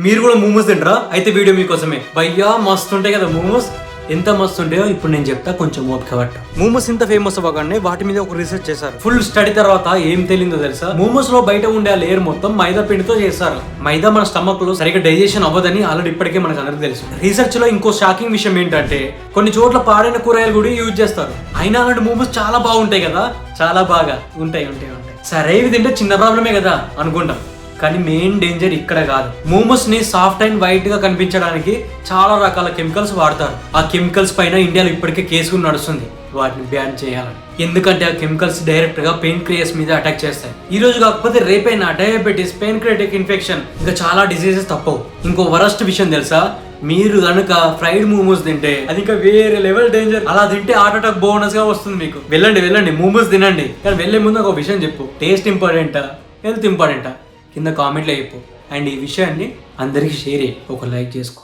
మీరు కూడా మోమోస్ తింటారా? అయితే వీడియో మీకోసమే. భయ్యా మస్తు ఉంటాయి కదా మోమోస్. ఎంత మస్తు ఉంటాయో ఇప్పుడు నేను చెప్తా, కొంచెం ఓపిక పట్టు. మోమోస్ ఇంత ఫేమస్ అవ్వగానే వాటి మీద ఒక రీసెర్చ్ చేశారు. ఫుల్ స్టడీ తర్వాత ఏం తెలియదో తెలుసా? మోమోస్ లో బయట ఉండే లేయర్ మొత్తం మైదా పిండితో చేస్తారు. మైదా మన స్టమక్ లో సరిగ్గా డైజెషన్ అవ్వదని ఆల్రెడీ ఇప్పటికే మనకు అందరికి తెలుసు. రీసెర్చ్ లో ఇంకో షాకింగ్ విషయం ఏంటంటే కొన్ని చోట్ల పాడైన కూరగాయలు కూడా యూజ్ చేస్తారు. అయినా అలాంటి మోమోస్ చాలా బాగుంటాయి కదా, చాలా బాగా ఉంటాయి. సరే ఇవి తింటే చిన్న ప్రాబ్లమే కదా అనుకుంటాం, కానీ మెయిన్ డేంజర్ ఇక్కడ కాదు. మోమోస్ ని సాఫ్ట్ అండ్ వైట్ గా కనిపించడానికి చాలా రకాల కెమికల్స్ వాడతారు. ఆ కెమికల్స్ పైన ఇండియాలో ఇప్పటికే కేసు నడుస్తుంది వాటిని బ్యాన్ చేయాలని. ఎందుకంటే ఆ కెమికల్స్ డైరెక్ట్ గా పెయిన్ క్రియేస్ మీద అటాక్ చేస్తాయి. ఈ రోజు కాకపోతే రేపైనా డయాబెటీస్, పెయిన్క్రియాటిక్ ఇన్ఫెక్షన్, ఇంకా చాలా డిసీజెస్ తప్పవు. ఇంకో వరస్ట్ విషయం తెలుసా? మీరు కనుక ఫ్రైడ్ మోమోస్ తింటే అది ఇంకా వేరే లెవెల్ డేంజర్. అలా తింటే హార్ట్ అటాక్ బోనస్ గా వస్తుంది మీకు. వెళ్ళండి మోమోస్ తినండి, కానీ వెళ్లే ముందు ఒక విషయం చెప్పు. టేస్ట్ ఇంపార్టెంటా, హెల్త్ ఇంపార్టెంటా? కింద కామెంట్లో చెప్పు. అండ్ ఈ విషయాన్ని అందరికీ షేర్ చేయి, ఒక లైక్ చేసుకో.